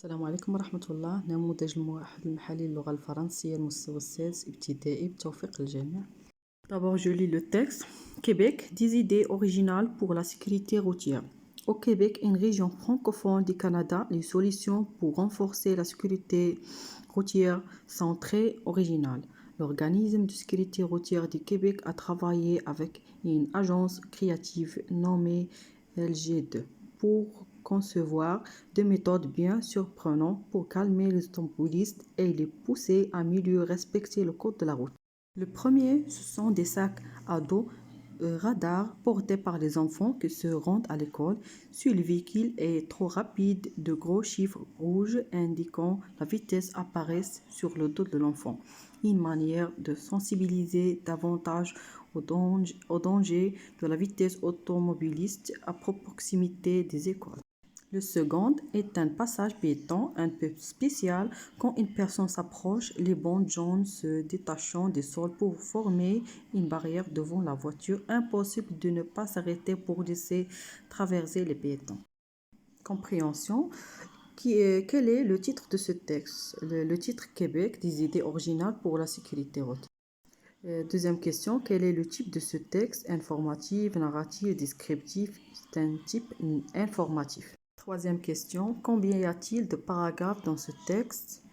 السلام عليكم ورحمة الله. نموذج الموحد المحلي للغة الفرنسية المستوى السادس ابتدائي بتوفيق الجميع. D'abord, je lis le texte. Québec, des idées originales pour la sécurité routière. Au Québec, une région francophone du Canada, les solutions pour renforcer la sécurité routière sont très originales. L'organisme de sécurité routière du Québec a travaillé avec une agence créative nommée LG2 pour concevoir des méthodes bien surprenantes pour calmer les automobilistes et les pousser à mieux respecter le code de la route. Le premier, ce sont des sacs à dos radars portés par les enfants qui se rendent à l'école. Si le véhicule est trop rapide, de gros chiffres rouges indiquant la vitesse apparaissent sur le dos de l'enfant. Une manière de sensibiliser davantage au danger de la vitesse automobiliste à proximité des écoles. Le second est un passage piéton un peu spécial. Quand une personne s'approche, les bandes jaunes se détachant du sol pour former une barrière devant la voiture. Impossible de ne pas s'arrêter pour laisser traverser les piétons. Compréhension. Quel est le titre de ce texte? Le titre Québec, des idées originales pour la sécurité routière. Deuxième question, quel est le type de ce texte? Informatif, narratif, descriptif? C'est un type informatif. Troisième question, combien y a-t-il de paragraphes dans ce texte?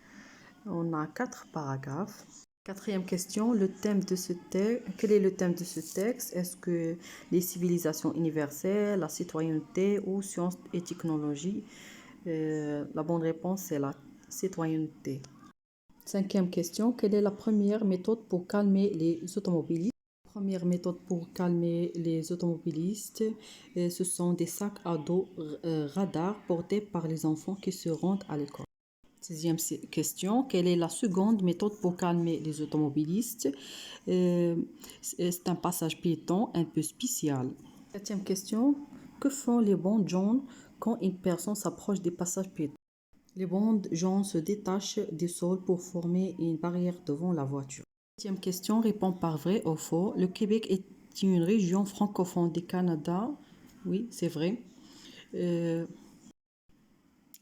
On a 4 paragraphes. Quatrième question, le thème de ce texte, quel est le thème de ce texte? Est-ce que les civilisations universelles, la citoyenneté ou sciences et technologies? La bonne réponse, c'est la citoyenneté. Cinquième question, quelle est la première méthode pour calmer les automobilistes? Première méthode pour calmer les automobilistes, ce sont des sacs à dos radars portés par les enfants qui se rendent à l'école. Sixième question, quelle est la seconde méthode pour calmer les automobilistes? C'est un passage piéton un peu spécial. Septième question, que font les bandes jaunes quand une personne s'approche des passages piétons? Les bandes jaunes se détachent du sol pour former une barrière devant la voiture. Septième question, répond par vrai ou faux. Le Québec est une région francophone du Canada. Oui, c'est vrai.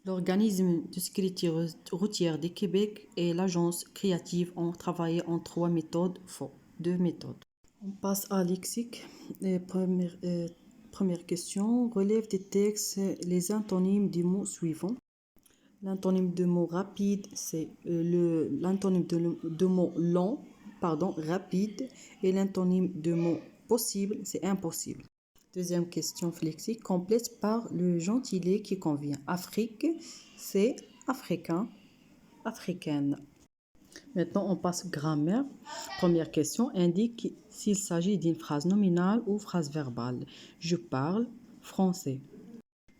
L'organisme de sécurité routière du Québec et l'agence créative ont travaillé en 3 méthodes. Faux. 2 méthodes. On passe à lexique. Première question, relève des textes les antonymes des mots suivants. L'antonyme de mot rapide, c'est l'antonyme de mot long, rapide, et l'antonyme de mot possible, c'est impossible. Deuxième question lexique, complète par le gentilé qui convient. Afrique, c'est africain, africaine. Maintenant, on passe aux grammaire. Première question, indique s'il s'agit d'une phrase nominale ou phrase verbale. Je parle français.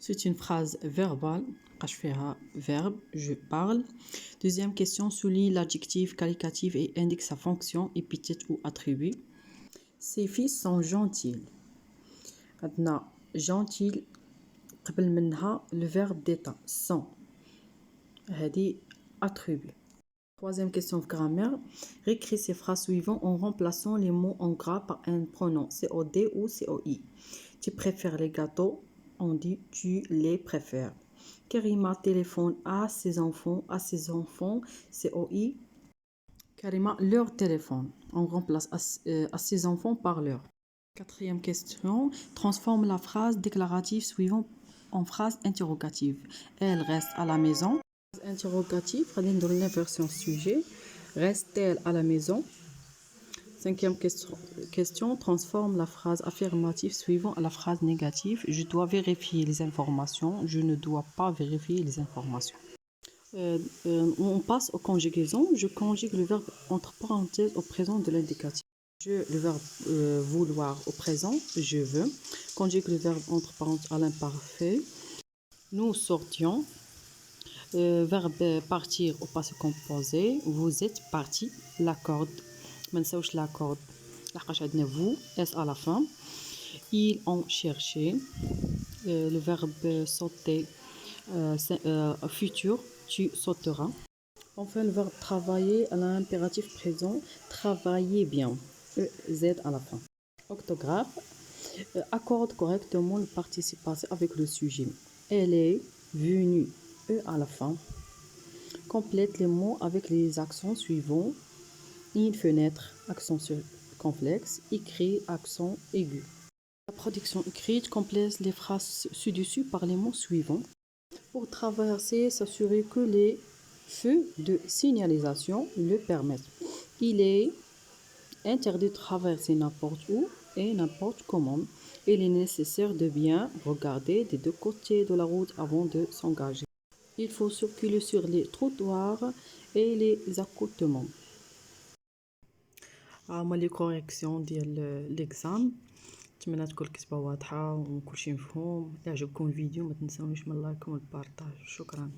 C'est une phrase verbale. Verbe, je parle. Deuxième question, souligne l'adjectif qualificatif et indique sa fonction, épithète ou attribut. Ces fils sont gentils. Maintenant, gentil, قبل منها le verbe d'état, sont. هذه attribut. Troisième question de grammaire. Réécris ces phrases suivantes en remplaçant les mots en gras par un pronom COD ou COI. Tu préfères les gâteaux? On dit tu les préfères. Karima téléphone à ses enfants, COI. Karima leur téléphone. On remplace à ses enfants par leur. Quatrième question. Transforme la phrase déclarative suivante en phrase interrogative. Elle reste à la maison. Interrogative, dans la version sujet. Reste-t-elle à la maison? Cinquième question, transforme la phrase affirmative suivant à la phrase négative. Je dois vérifier les informations. Je ne dois pas vérifier les informations. On passe aux conjugaisons. Je conjugue le verbe entre parenthèses au présent de l'indicatif. Le verbe vouloir au présent, je veux. Conjugue le verbe entre parenthèses à l'imparfait. Nous sortions. Verbe partir au passé composé. Vous êtes parti. L'accorde. ما نساوش l'accorde. لحقاش عندنا vous s à la fin. Ils ont cherché. Le verbe sauter futur. Tu sauteras. Enfin, le verbe travailler à l'impératif présent. Travaillez bien. Z à la fin. Orthographe. Accorde correctement le participe passé avec le sujet. Elle est venue. À la fin. Complète les mots avec les accents suivants. Une fenêtre, accent circonflexe. Écrit, accent aigu. La production écrite complète les phrases ci-dessus par les mots suivants. Pour traverser, s'assurer que les feux de signalisation le permettent. Il est interdit de traverser n'importe où et n'importe comment. Il est nécessaire de bien regarder des deux côtés de la route avant de s'engager. Il faut circuler sur les trottoirs et les accotements. هما لي كوريكسيون ديال ليكزام. نتمنى تكون الكتابه واضحه وكلشي مفهوم. الا عجبكم الفيديو ما تنساونيش من اللايك والبارطاج. شكرا.